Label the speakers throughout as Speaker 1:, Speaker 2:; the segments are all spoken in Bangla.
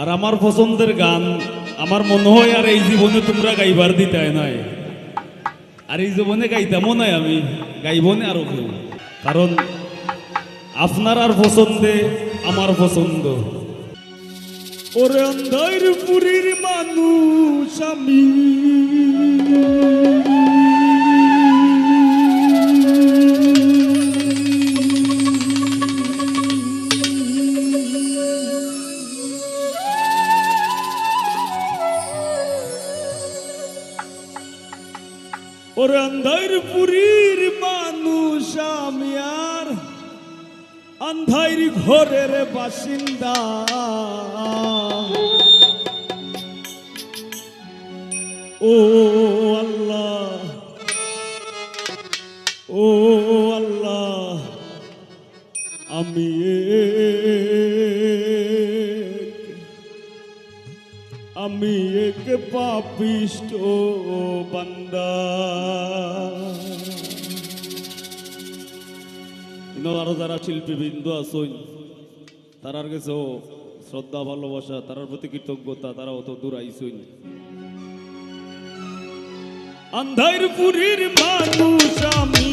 Speaker 1: আর আমার পছন্দের গান আমার মনে হয় আর এই জীবনে তোমরা গাইবার দিতে নাই, আর এই জীবনে গাইতামও নাই, আমি গাইবনে আরো কেউ, কারণ আপনার আর পছন্দে আমার পছন্দ। ওরে অন্ধার পুরীর মানুষ আমি, ওরে অন্ধার পুরীর মানুষ আমি, আর অন্ধার ঘরের বাসিন্দা। ও আল্লাহ, ও আল্লাহ, আমি এক পাপিষ্ট বান্দা। আরো যারা শিল্পীবৃন্দ আছেন তারার কাছে শ্রদ্ধা ভালোবাসা, তারার প্রতি কৃতজ্ঞতা, তারা অত দূর আইসেন। অন্ধার পুরীর মানুষ আমি,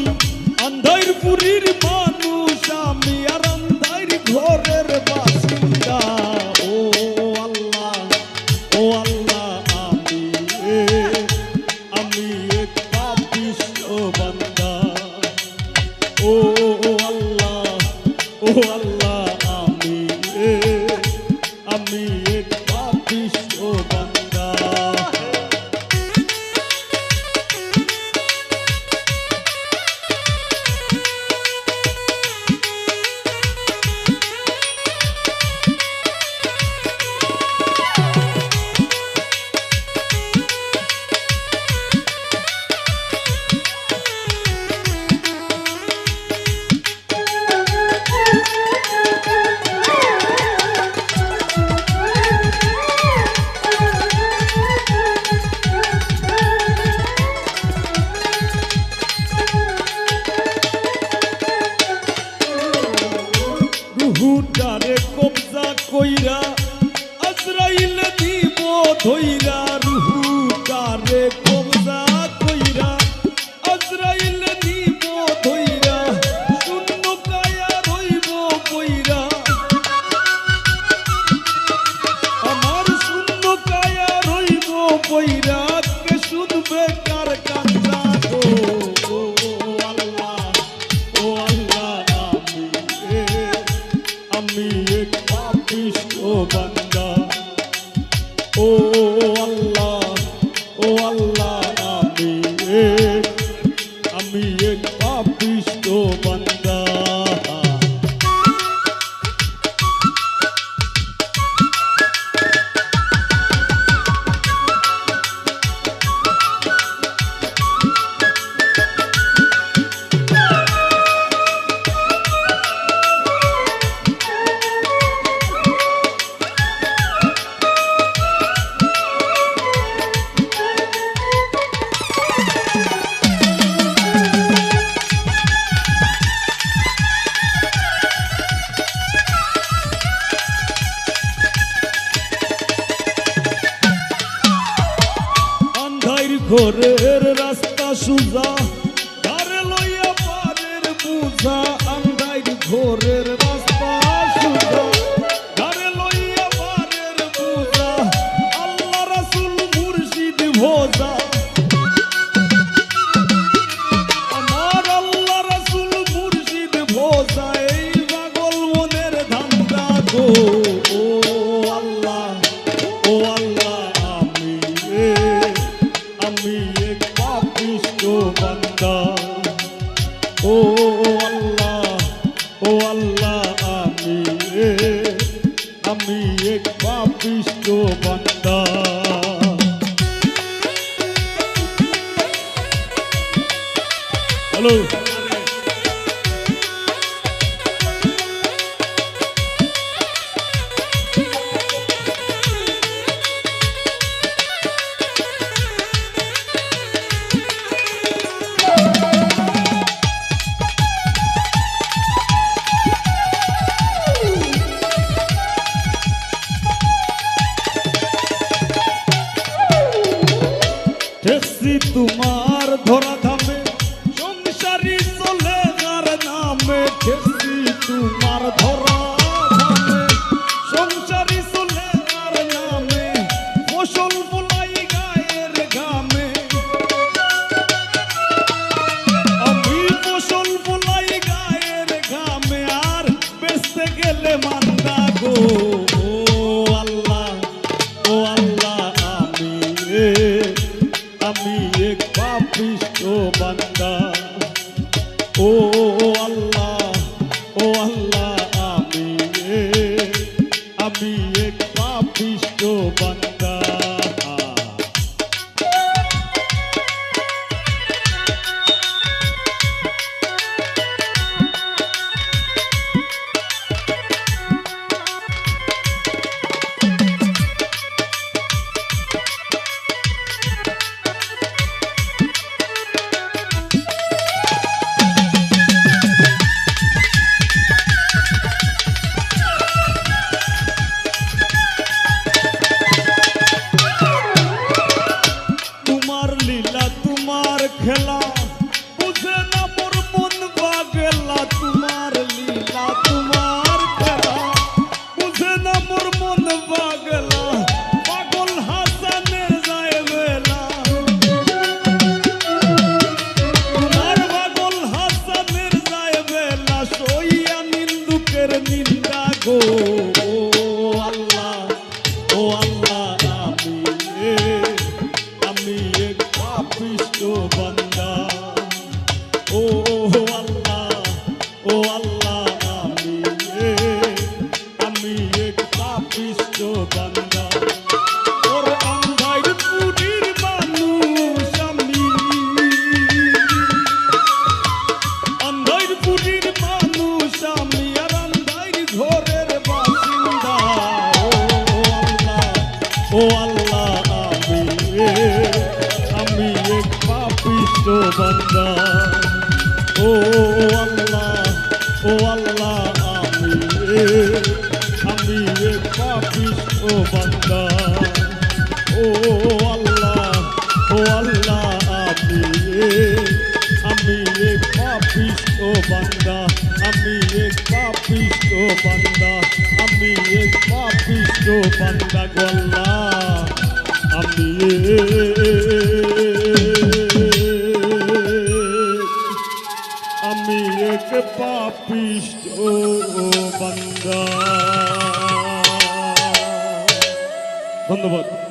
Speaker 1: অন্ধার পুরীর মানুষ আমি, আর অন্ধার ঘরের বাসিন্দা। ও আল্লাহ, ও আল্লাহ, আমি এক পাপিষ্ট বান্দা। ও আল্লাহ, ও আল্লাহ, আমি এক পাপিষ্ট বান্দা। রুহুটারে কবজা কইরা আজরাইল দিব ধইরা, রুহুটারে কবজা কইরা আজরাইল দিব ধইরা, শূন্য কায়া রইব কইরা, আমার শূন্য কায়া রইব কইরা, কে শুনবে কার কান্না গো। ও আল্লাহ, ও আল্লাহ, আমি এক পাপিষ্ট বান্দা। ও আল্লাহ, ও আল্লাহ, আমি এক পাপিষ্ট বান্দা। ঘরের রাস্তা সুজা, ধারে লইয়া পারের বুঝা, আন্ধার ঘরের রাস্তা সুজা, ধারে লইয়া পারের বুঝা, আল্লাহ রাসূল মুর্শিদ ভোজা, আমার আল্লাহ রাসূল মুর্শিদ ভোজা, এই পাগল মনের ধান্দা গো। ও আল্লাহ, ও আল্লাহ, আমি এক পাপিষ্ট বান্দা। ও আল্লাহ, ও আল্লাহ, আমি এক পাপিষ্ট বান্দা। হ্যালো, তোমার ধরা ধামে সংসারী চলে যার নামে ঠেকছি তোমার ধরা ধামে সংসারী চলে যার নামে ফসল ফলাই গায়ের ঘামে আমি ফসল ফলাই গায়ের ঘামে আর বেচতে গেলে মান্দা গো আমি এক পাপিষ্ঠ বান্দা ও আল্লাহ আমি এক পাপিষ্ঠ বান্দা খেলা বুঝে না মোর মন বাগেলা তোমার লীলা তোমার খেলা বুঝে না মোর মন বাগেলা পাগল হাসানের যায় বেলা তোমার পাগল হাসানের যায় বেলা সইয়া নিন্দুকের নিন্দা গো আল্লাহ আমি এক পাপিষ্ঠ বান্দা ও আল্লাহ আমি এক পাপিষ্ঠ বান্দা ওর আন্ধার পুরীর মানুষ আমি আন্ধার পুরীর মানুষ আমি আর আন্ধার ঘরের বাসিন্দা ও আল্লাহ আমি এক পাপিষ্ঠ বান্দা ও আল্লাহ আমি এক পাপিষ্ঠ বান্দা ও আল্লাহ আমি এক পাপিষ্ঠ বান্দা আমি এক পাপিষ্ঠ বান্দা আমি এক পাপিষ্ঠ বান্দা গল্লা আমি এক পাপিষ্ঠ বান্দা। ধন্যবাদ।